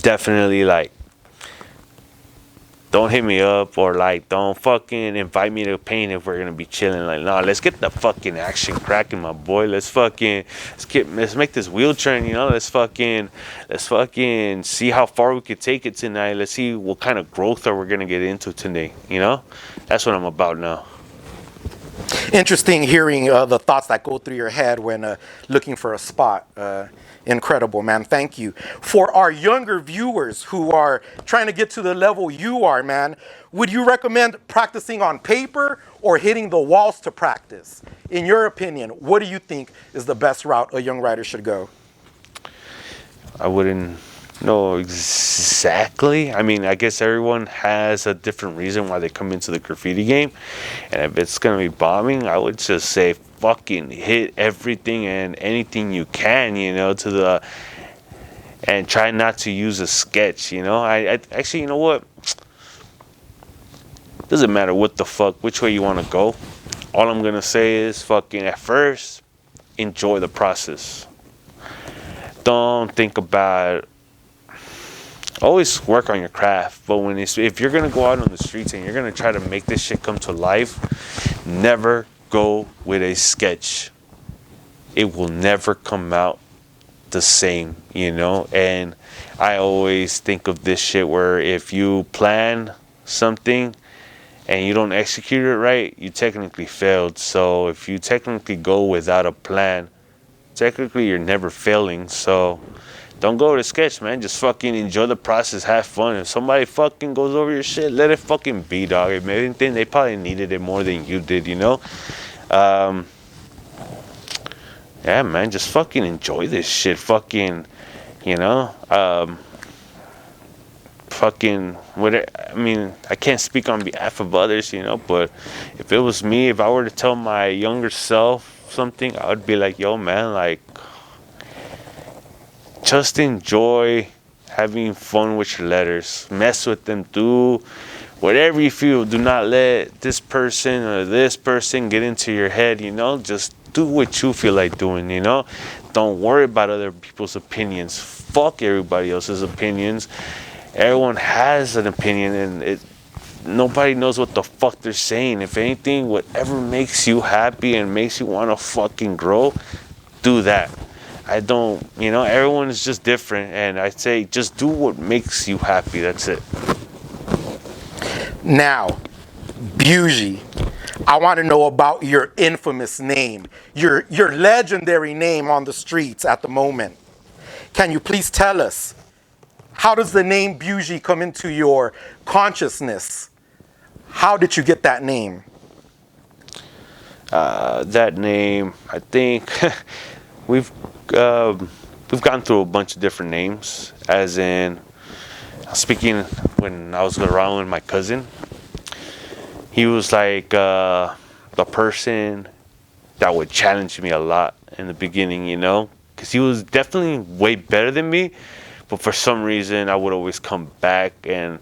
definitely like don't hit me up or like don't fucking invite me to paint if we're gonna be chilling. Like, no, let's get the fucking action cracking, my boy. Let's make this wheel turn, you know. Let's fucking see how far we could take it tonight. Let's see what kind of growth are we gonna get into today, you know. That's what I'm about now. Interesting hearing the thoughts that go through your head when looking for a spot. Incredible, man. Thank you. For our younger viewers who are trying to get to the level you are, man, would you recommend practicing on paper or hitting the walls to practice? In your opinion, what do you think is the best route a young writer should go? I wouldn't know exactly. I mean, I guess everyone has a different reason why they come into the graffiti game. And if it's going to be bombing, I would just say fucking hit everything and anything you can, you know, and try not to use a sketch, you know. I actually, you know what? Doesn't matter what the fuck, which way you want to go. All I'm going to say is fucking at first, enjoy the process. Don't think about always work on your craft, but if you're gonna go out on the streets and you're gonna try to make this shit come to life, never go with a sketch. It will never come out the same, you know. And I always think of this shit where if you plan something and you don't execute it right, you technically failed. So if you technically go without a plan, technically you're never failing. So don't go with a sketch, man. Just fucking enjoy the process, have fun. If somebody fucking goes over your shit, let it fucking be, dog. If anything, they probably needed it more than you did, you know. Yeah, man, just fucking enjoy this shit. Fucking, you know. Fucking what? I mean, I can't speak on behalf of others, you know. But if it was me, if I were to tell my younger self something, I would be like, yo, man, like, just enjoy having fun with your letters. Mess with them. Do whatever you feel. Do not let this person or this person get into your head, you know. Just do what you feel like doing, you know. Don't worry about other people's opinions. Fuck everybody else's opinions. Everyone has an opinion, and nobody knows what the fuck they're saying. If anything, whatever makes you happy and makes you want to fucking grow, do that. I don't, you know, everyone is just different, and I say just do what makes you happy. That's it. Now, BUGE, I want to know about your infamous name, your legendary name on the streets at the moment. Can you please tell us, how does the name BUGE come into your consciousness? How did you get that name? That name, I think we've gone through a bunch of different names. As in, speaking when I was around with my cousin, he was like the person that would challenge me a lot in the beginning, you know, because he was definitely way better than me. But for some reason, I would always come back and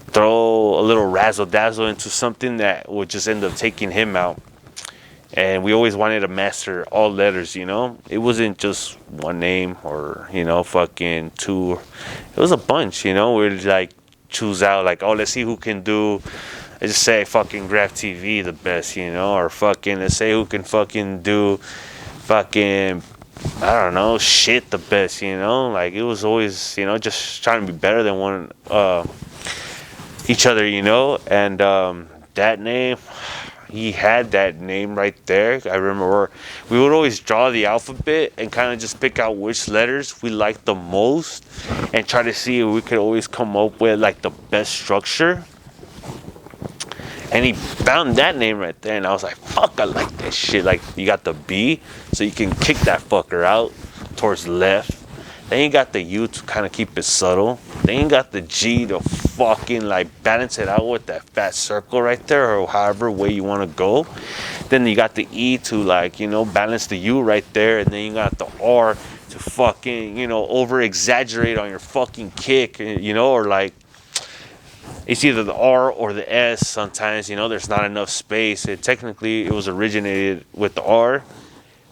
throw a little razzle dazzle into something that would just end up taking him out. And we always wanted to master all letters, you know. It wasn't just one name or, you know, fucking two. It was a bunch, you know. We'd like choose out like, oh, let's see who can do. Let's just say fucking GRAFF TV the best, you know, or fucking let's say who can fucking do fucking, I don't know, shit the best, you know. Like it was always, you know, just trying to be better than one each other, you know. And that name, he had that name right there. I remember we would always draw the alphabet and kind of just pick out which letters we liked the most and try to see if we could always come up with like the best structure. And he found that name right there, and I was like, fuck, I like that shit. Like, you got the B, so you can kick that fucker out towards the left. Then you got the U to kind of keep it subtle. Then you got the G to fucking, like, balance it out with that fat circle right there, or however way you want to go. Then you got the E to, like, you know, balance the U right there. And then you got the R to fucking, you know, over-exaggerate on your fucking kick, you know, or, like, it's either the R or the S sometimes, you know, there's not enough space. Technically, it was originated with the R,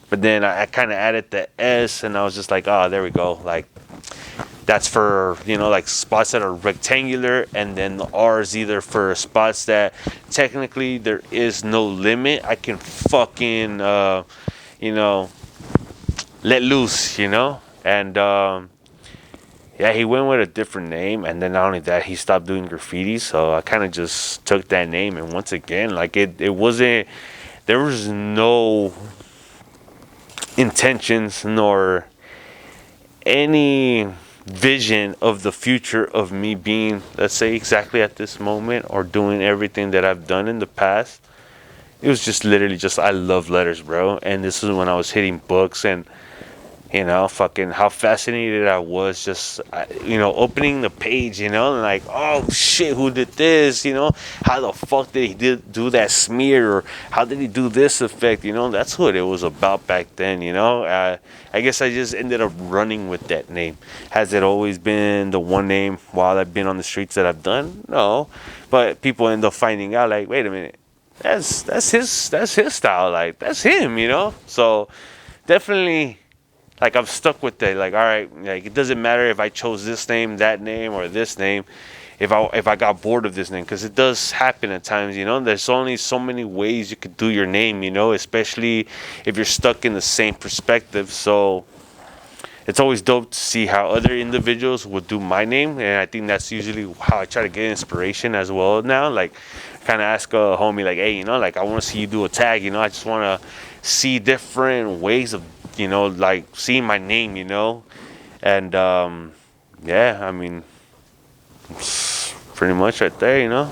but then I kind of added the S, and I was just like, oh, there we go. Like, That's for, you know, like spots that are rectangular, and then the R is either for spots that technically there is no limit. I can fucking, you know, let loose, you know? And yeah, he went with a different name, and then not only that, he stopped doing graffiti. So I kind of just took that name, and once again, like it wasn't, there was no intentions nor any vision of the future of me being, let's say, exactly at this moment or doing everything that I've done in the past. It was just literally just, I love letters, bro. And this is when I was hitting books, and you know, fucking how fascinated I was just, you know, opening the page, you know, and like, oh shit, who did this, you know, how the fuck did he do that smear, or how did he do this effect, you know? That's what it was about back then, you know. I guess I just ended up running with that name. Has it always been the one name while I've been on the streets that I've done? No, but people end up finding out, like, wait a minute, that's his style, like that's him, you know. So definitely, like, I'm stuck with that. Like, all right, like, it doesn't matter if I chose this name, that name, or this name. If I got bored of this name, because it does happen at times, you know. There's only so many ways you could do your name, you know, especially if you're stuck in the same perspective. So it's always dope to see how other individuals would do my name, and I think that's usually how I try to get inspiration as well now. Like, kind of ask a homie, like, hey, you know, like, I want to see you do a tag, you know. I just want to see different ways of, you know, like, seeing my name, you know. And yeah, I mean, pretty much right there, you know.